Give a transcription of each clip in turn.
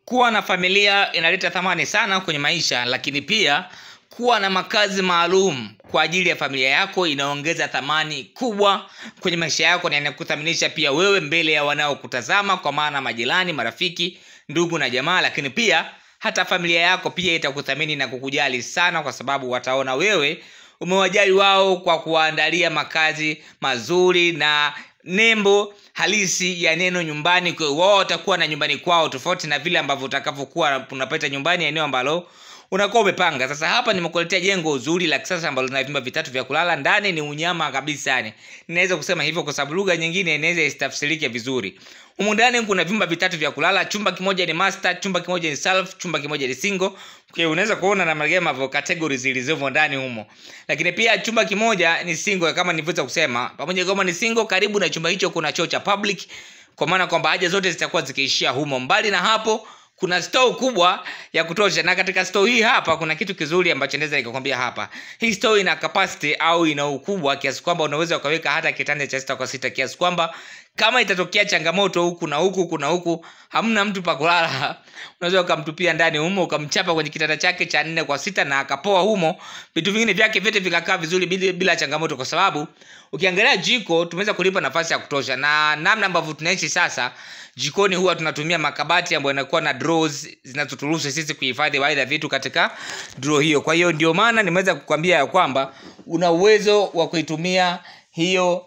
Kuwa na familia inaleta thamani sana kwenye maisha, lakini pia kuwa na makazi maalum kwa ajili ya familia yako inaongeza thamani kubwa kwenye maisha yako na inakuthaminisha pia wewe mbele ya wanaokutazama, kwa maana majirani, marafiki, ndugu na jamaa. Lakini pia hata familia yako pia itakuthamini na kukujali sana, kwa sababu wataona wewe umewajali wao kwa kuwaandalia makazi mazuri na nembo halisi ya neno nyumbani. Kwa wao watakuwa na nyumbani kwao, tofauti na vile ambavyo utakavyokuwa unapata nyumbani eneo ambalo unakuwa umepanga. Sasa hapa nimekuletea jengo zuri la kisasa ambalo lina vyumba vitatu vya kulala. Ndani ni unyama kabisa yani. Ninaweza kusema hivyo kwa sababu lugha nyingine inaweza isitafsirike vizuri. Humu ndani kuna vyumba vitatu vya kulala. Chumba kimoja ni master, chumba kimoja ni self, chumba kimoja ni single. Kwa unaweza kuona na magema of categories zilizomo ndani humo. Lakini pia chumba kimoja ni single kama nilivyoweza kusema. Pamoja kama ni single, karibu na chumba hicho kuna choo cha public, kwa maana kwamba haja zote zitakuwa zikiishia humo. Mbali na hapo kuna store kubwa ya kutosha, na katika store hii hapa kuna kitu kizuri ambacho naweza nikakwambia hapa. Hii store ina capacity au ina ukubwa kiasi kwamba unaweza ukaweka hata kitanda cha 6 kwa 6, kiasi kwamba kama itatokea changamoto huku na huku kuna huku hamna mtu pa kulala, unaweza ukamtupia ndani humo ukamchapa kwenye kitanda chake cha 4 kwa 6 na akapoa humo, vitu vingine vyake vyote vikakaa vizuri bila changamoto. Kwa sababu ukiangalia jiko tumeweza kulipa nafasi ya kutosha, na namna ambavyo tunaishi sasa jikoni huwa tunatumia makabati ambayo yanakuwa na drawers zinazoturuhusu sisi kuhifadhi baadhi ya vitu katika drawer hiyo. Kwa hiyo ndio maana nimeweza kukwambia ya kwamba una uwezo wa kuitumia hiyo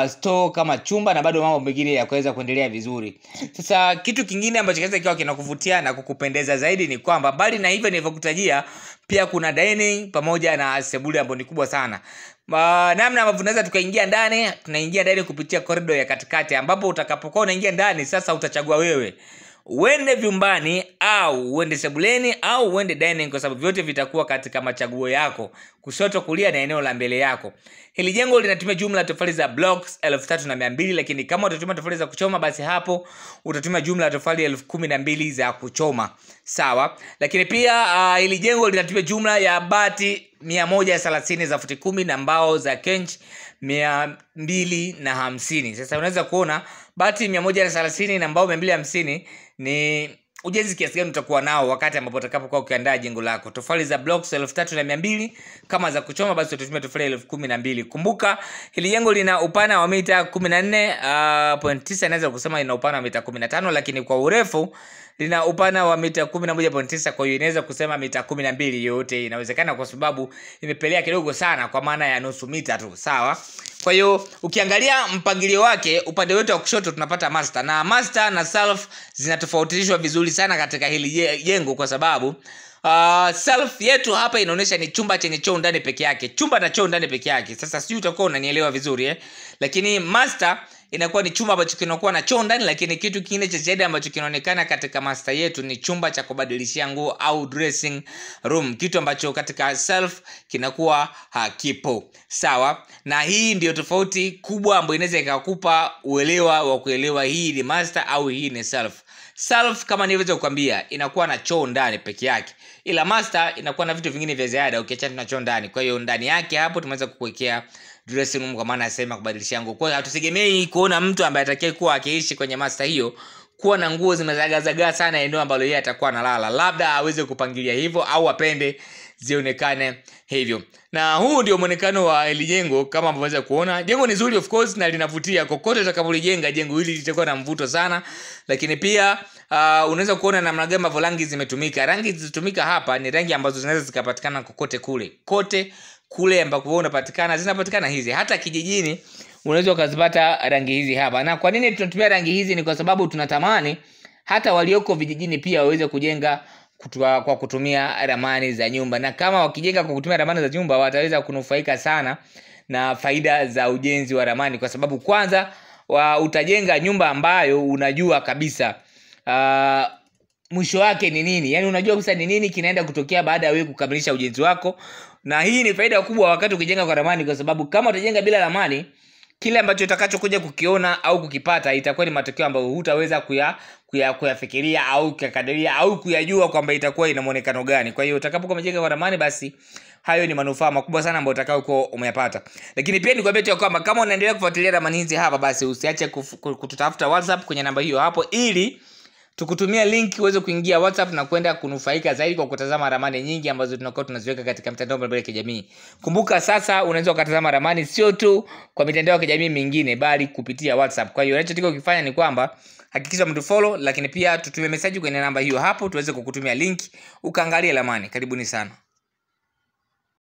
store kama chumba na bado mambo mengine yakaweza kuendelea vizuri. Sasa kitu kingine ambacho kinaweza kiwa kinakuvutia na kukupendeza zaidi ni kwamba bali na hivyo nilivyokutajia, pia kuna dining pamoja na sebule ambayo ni kubwa sana. Namna ambavyo tunaweza tukaingia ndani, tunaingia ndani kupitia corridor ya katikati, ambapo utakapokuwa unaingia ndani sasa utachagua wewe uende vyumbani au uende sebuleni au uende dining, kwa sababu vyote vitakuwa katika machaguo yako, kushoto, kulia na eneo la mbele yako. Hili jengo linatumia jumla ya tofali za blocks 3200, lakini kama utatumia tofali za kuchoma basi hapo utatumia jumla ya tofali 12000 za kuchoma. Sawa? Lakini pia hili jengo linatumia jumla ya bati 130 za futi 10 na mbao za kench 250. Sasa unaweza kuona bati 130 na mbao 250 ni ujenzi kiasi gani utakuwa nao wakati ambapo utakapokuwa ukiandaa jengo lako. Tofali za blocks 3200, kama za kuchoma basi utatumia tofali 12000. Kumbuka hili jengo lina upana wa mita 14.9, naweza kusema lina upana wa mita 15, lakini kwa urefu lina upana wa mita 11.9, kwa hiyo inaweza kusema mita 12 yote inawezekana, kwa sababu imepelea kidogo sana kwa maana ya nusu mita tu. Sawa? Kwa hiyo ukiangalia mpangilio wake, upande wetu wa kushoto tunapata master, na master na self zinatofautishwa vizuri sana katika hili jengo, kwa sababu self yetu hapa inaonyesha ni chumba chenye choo ndani peke yake, chumba na choo ndani peke yake. Sasa sijui utakuwa unanielewa vizuri lakini master inakuwa ni chumba ambacho kinakuwa na choo ndani, lakini kitu kingine cha ziada ambacho kinaonekana katika master yetu ni chumba cha kubadilishia nguo au dressing room, kitu ambacho katika self kinakuwa hakipo. Sawa? Na hii ndio tofauti kubwa ambayo inaweza ikakupa uelewa wa kuelewa hii ni master au hii ni self. Self kama nilivyoweza kukwambia inakuwa na choo ndani peke yake, ila master inakuwa na vitu vingine vya ziada ukiachana na choo ndani. Kwa hiyo ndani yake hapo tumeweza kukuwekea dressing room, kwa maana nasema kubadilisha nguo. Kwa hiyo hatutegemei kuona mtu ambaye atakayekuwa akiishi kwenye master hiyo kuwa na nguo zimezagazagaa sana eneo ambalo yeye atakuwa analala, labda aweze kupangilia hivyo au apende zionekane hivyo. Na huu ndio muonekano wa hili jengo. Kama mnaweza kuona, jengo ni zuri of course na linavutia. Kokote utakapolijenga jengo hili litakuwa na mvuto sana. Lakini pia unaweza kuona namna gani ambavyo rangi zimetumika. Rangi zilizotumika hapa ni rangi ambazo zinaweza zikapatikana kokote kule. Kote kule ambako wewe unapatikana zinapatikana hizi. Hata kijijini unaweza ukazipata rangi hizi hapa. Na kwa nini tunatumia rangi hizi? Ni kwa sababu tunatamani hata walioko vijijini pia waweze kujenga kwa kutumia ramani za nyumba, na kama wakijenga kwa kutumia ramani za nyumba wataweza kunufaika sana na faida za ujenzi wa ramani, kwa sababu kwanza utajenga nyumba ambayo unajua kabisa mwisho wake ni nini, yani unajua kabisa ni nini kinaenda kutokea baada ya wewe kukamilisha ujenzi wako. Na hii ni faida kubwa wakati ukijenga kwa ramani, kwa sababu kama utajenga bila ramani, kile ambacho utakachokuja kukiona au kukipata itakuwa ni matokeo ambayo hutaweza kuyafikiria au kukadiria au kuyajua kwamba itakuwa ina muonekano gani. Kwa hiyo utakapokuwa umejenga kwa ramani, basi hayo ni manufaa makubwa sana ambayo utakayokuwa umeyapata. Lakini pia nikwambie tu kwamba kama unaendelea kufuatilia ramani hizi hapa, basi usiache kututafuta WhatsApp kwenye namba hiyo hapo, ili tukutumia link uweze kuingia WhatsApp na kwenda kunufaika zaidi kwa kutazama ramani nyingi ambazo tunakuwa tunaziweka katika mitandao mbalimbali ya kijamii. Kumbuka sasa unaweza kutazama ramani sio tu kwa mitandao ya kijamii mingine bali kupitia WhatsApp. Kwa hiyo unachotakiwa kufanya ni kwamba hakikisha mtu follow, lakini pia tutume message kwenye namba hiyo hapo tuweze kukutumia link ukaangalia ramani. Karibuni sana.